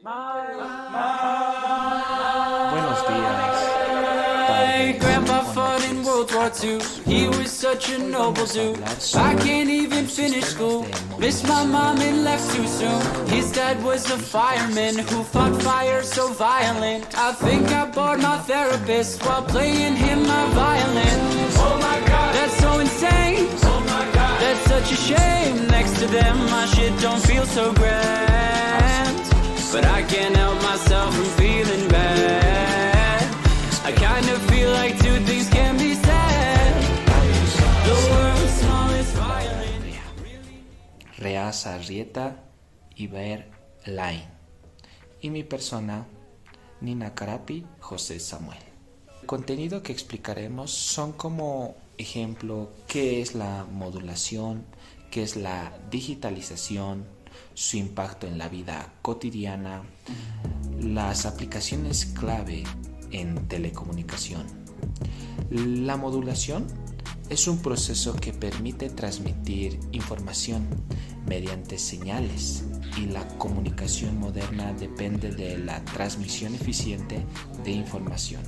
Buenos días, tardes Grandpa o fought in World War noches II. a todos. He was such a noble Vamos a dude. hablar I sobre can't even los finish sistemas school. de Missed my movilización mom and left too soon. His dad was a fireman who fought fire so violent. I think I bored my therapist while playing him my violin. Oh my god, that's so insane. Oh my god, that's such a shame. Next to them, my shit don't feel so grand. But I can't help myself from feeling bad. I kind of feel like two things can be said. The world's smallest violin. Reaz Arrieta y Ver Lain. Y mi persona, Nina Carapi, José Samuel. El contenido que explicaremos son como ejemplo qué es la modulación, qué es la digitalización, su impacto en la vida cotidiana, las aplicaciones clave en telecomunicación. La modulación es un proceso que permite transmitir información mediante señales y la comunicación moderna depende de la transmisión eficiente de información.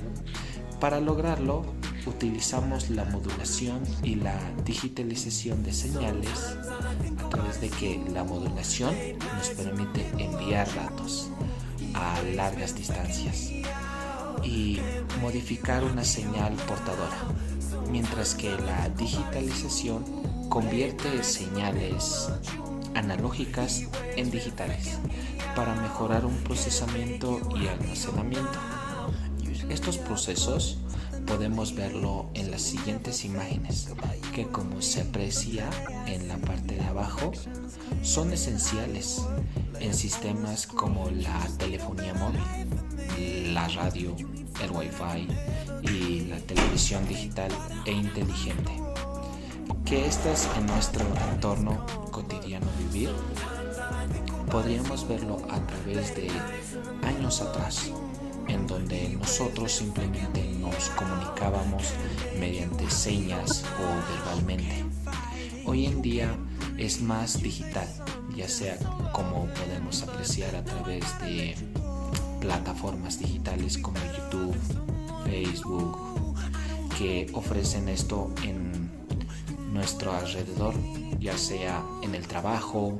Para lograrlo, utilizamos la modulación y la digitalización de señales a través de que la modulación nos permite enviar datos a largas distancias y modificar una señal portadora, mientras que la digitalización convierte señales analógicas en digitales para mejorar un procesamiento y almacenamiento. Estos procesos podemos verlo en las siguientes imágenes, que como se aprecia en la parte de abajo, son esenciales en sistemas como la telefonía móvil, la radio, el Wi-Fi y la televisión digital e inteligente. Que estas en nuestro entorno cotidiano vivir, podríamos verlo a través de años atrás, en donde nosotros simplemente nos comunicábamos mediante señas o verbalmente. Hoy en día es más digital, ya sea como podemos apreciar a través de plataformas digitales como YouTube, Facebook, que ofrecen esto en nuestro alrededor, ya sea en el trabajo,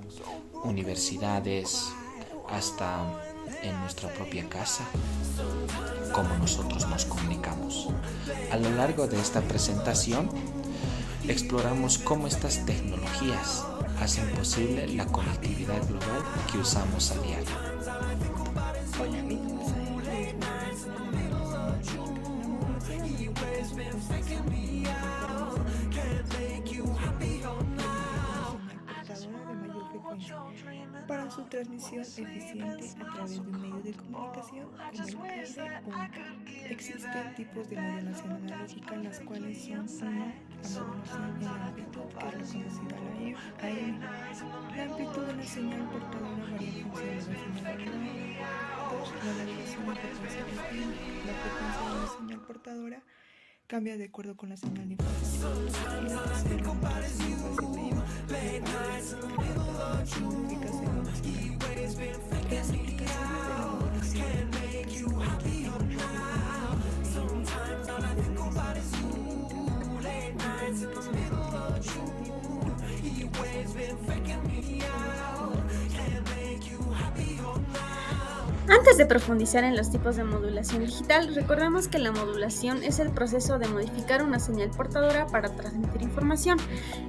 universidades, hasta en nuestra propia casa, como nosotros nos comunicamos. A lo largo de esta presentación, exploramos cómo estas tecnologías hacen posible la conectividad global que usamos a diario. Hola, mi nombre es Adriana. Portadora de mayor frecuencia para su transmisión eficiente a través de un medio de comunicación como el aire o existen tipos de modulación analógica, las cuales son 1. La modulación en la amplitud, que es la conocida a la AM. La amplitud de la señal portadora varía en función de la señal original. 2. La modulación en frecuencia FM. La frecuencia de la señal portadora cambia de acuerdo con la señal de información. Y la tercera, la modulación en fase PM. Las modificaciones de la señal portadora. Las aplicaciones de la modulación en Antes de profundizar en los tipos de modulación digital, recordemos que la modulación es el proceso de modificar una señal portadora para transmitir información.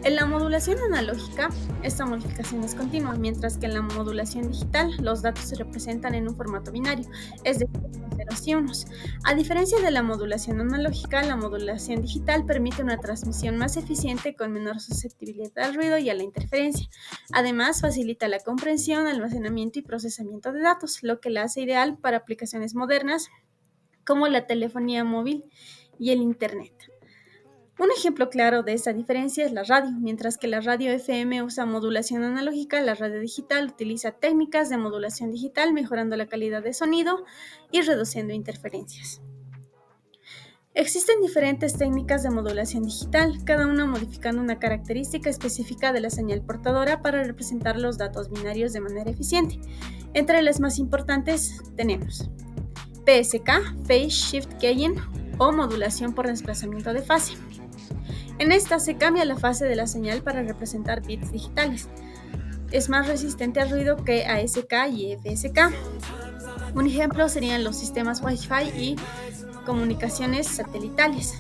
En la modulación analógica, esta modificación es continua, mientras que en la modulación digital, los datos se representan en un formato binario, es decir, ceros y unos. A diferencia de la modulación analógica, la modulación digital permite una transmisión más eficiente con menor susceptibilidad al ruido y a la interferencia. Además, facilita la comprensión, almacenamiento y procesamiento de datos, lo que la hace ideal para aplicaciones modernas como la telefonía móvil y el Internet. Un ejemplo claro de esta diferencia es la radio. Mientras que la radio FM usa modulación analógica, la radio digital utiliza técnicas de modulación digital, mejorando la calidad de sonido y reduciendo interferencias. Existen diferentes técnicas de modulación digital, cada una modificando una característica específica de la señal portadora para representar los datos binarios de manera eficiente. Entre las más importantes tenemos PSK, Phase Shift Keying o modulación por desplazamiento de fase. En esta se cambia la fase de la señal para representar bits digitales. Es más resistente al ruido que ASK y FSK. Un ejemplo serían los sistemas Wi-Fi y comunicaciones satelitales.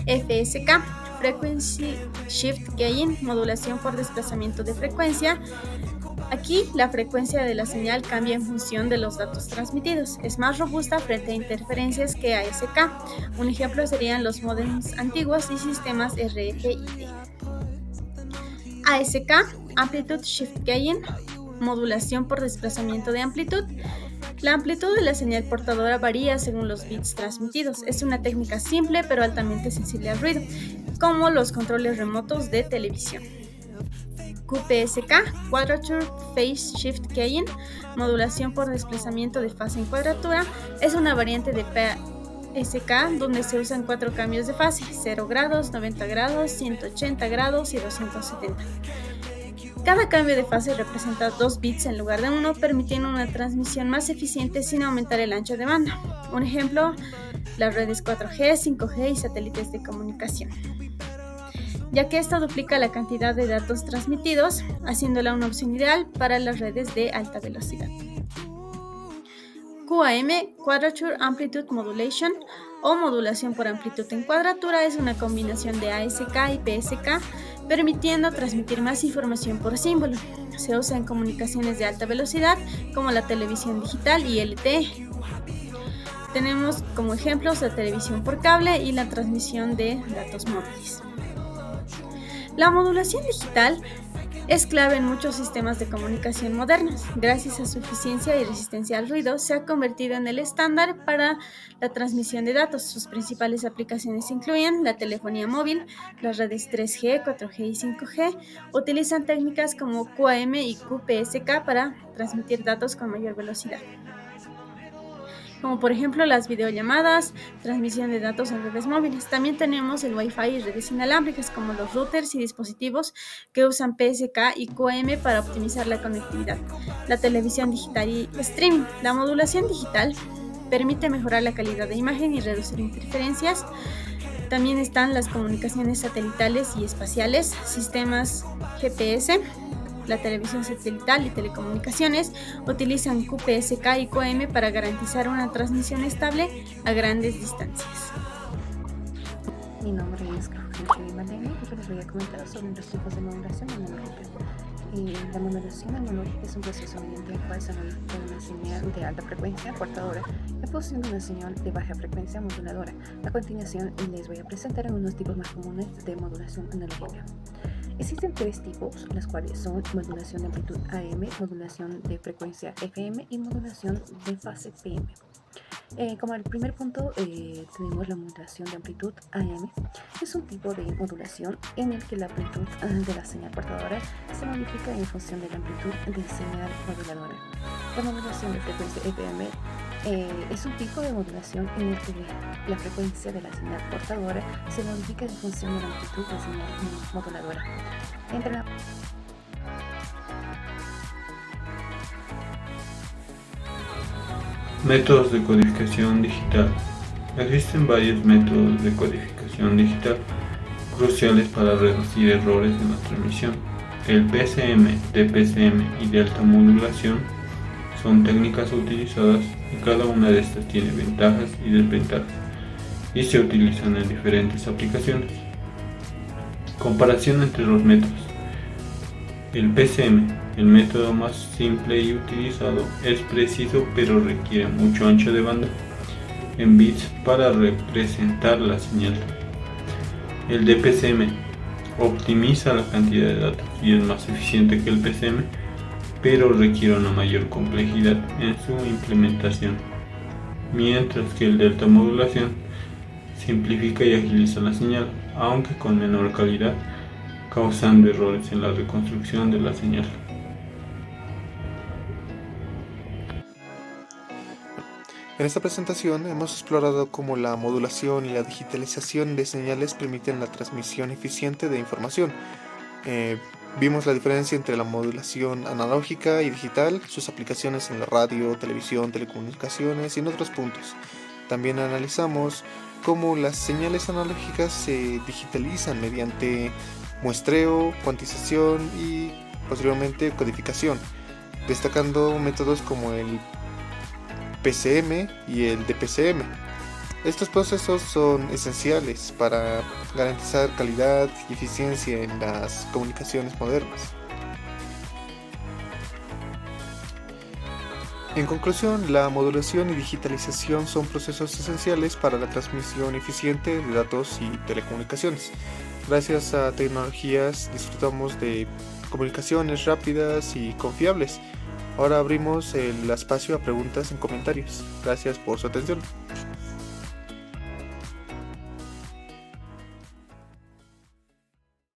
FSK, Frequency Shift Keying, modulación por desplazamiento de frecuencia. Aquí la frecuencia de la señal cambia en función de los datos transmitidos. Es más robusta frente a interferencias que ASK. Un ejemplo serían los módems antiguos y sistemas RFID. ASK, Amplitude Shift Keying, modulación por desplazamiento de amplitud. La amplitud de la señal portadora varía según los bits transmitidos. Es una técnica simple pero altamente sensible al ruido, como los controles remotos de televisión. QPSK, Quadrature Phase Shift Keying, modulación por desplazamiento de fase en cuadratura, es una variante de PSK donde se usan 4 cambios de fase, 0 grados, 90 grados, 180 grados y 270. Cada cambio de fase representa 2 bits en lugar de 1, permitiendo una transmisión más eficiente sin aumentar el ancho de banda. Un ejemplo, las redes 4G, 5G y satélites de comunicación, ya que esta duplica la cantidad de datos transmitidos, haciéndola una opción ideal para las redes de alta velocidad. QAM, Quadrature Amplitude Modulation o modulación por amplitud en cuadratura, es una combinación de ASK y PSK, permitiendo transmitir más información por símbolo. Se usa en comunicaciones de alta velocidad como la televisión digital y LTE. Tenemos como ejemplos la televisión por cable y la transmisión de datos móviles. La modulación digital es clave en muchos sistemas de comunicación modernos. Gracias a su eficiencia y resistencia al ruido, se ha convertido en el estándar para la transmisión de datos. Sus principales aplicaciones incluyen la telefonía móvil, las redes 3G, 4G y 5G. Utilizan técnicas como QAM y QPSK para transmitir datos con mayor velocidad, como por ejemplo las videollamadas, transmisión de datos en redes móviles. También tenemos el Wi-Fi y redes inalámbricas como los routers y dispositivos que usan PSK y QAM para optimizar la conectividad. La televisión digital y streaming. La modulación digital permite mejorar la calidad de imagen y reducir interferencias. También están las comunicaciones satelitales y espaciales, sistemas GPS. La televisión satelital y telecomunicaciones utilizan QPSK y QAM para garantizar una transmisión estable a grandes distancias. Mi nombre es Carolina Madeni y les voy a comentar sobre los tipos de modulación analógica. La modulación analógica es un proceso mediante el cual se modifica una señal de alta frecuencia portadora en función de una señal de baja frecuencia moduladora. A continuación les voy a presentar algunos tipos más comunes de modulación analógica. Existen 3 tipos, las cuales son modulación de amplitud AM, modulación de frecuencia FM y modulación de fase PM. Como el primer punto tenemos la modulación de amplitud AM. Es un tipo de modulación en el que la amplitud de la señal portadora se modifica en función de la amplitud de señal moduladora. La modulación de frecuencia FM es un tipo de modulación en el que la frecuencia de la señal portadora se modifica en función de la amplitud de señal moduladora. Métodos de codificación digital. Existen varios métodos de codificación digital cruciales para reducir errores en la transmisión. El PCM, DPCM y de alta modulación son técnicas utilizadas y cada una de estas tiene ventajas y desventajas y se utilizan en diferentes aplicaciones. Comparación entre los métodos. El PCM, el método más simple y utilizado, es preciso pero requiere mucho ancho de banda en bits para representar la señal. El DPCM optimiza la cantidad de datos y es más eficiente que el PCM, pero requiere una mayor complejidad en su implementación, mientras que el de alta modulación simplifica y agiliza la señal, aunque con menor calidad, causando errores en la reconstrucción de la señal. En esta presentación hemos explorado cómo la modulación y la digitalización de señales permiten la transmisión eficiente de información. Vimos la diferencia entre la modulación analógica y digital, sus aplicaciones en la radio, televisión, telecomunicaciones y en otros puntos. También analizamos cómo las señales analógicas se digitalizan mediante muestreo, cuantización y posteriormente codificación, destacando métodos como el PCM y el DPCM. Estos procesos son esenciales para garantizar calidad y eficiencia en las comunicaciones modernas. En conclusión, la modulación y digitalización son procesos esenciales para la transmisión eficiente de datos y telecomunicaciones. Gracias a tecnologías disfrutamos de comunicaciones rápidas y confiables. Ahora abrimos el espacio a preguntas en comentarios. Gracias por su atención.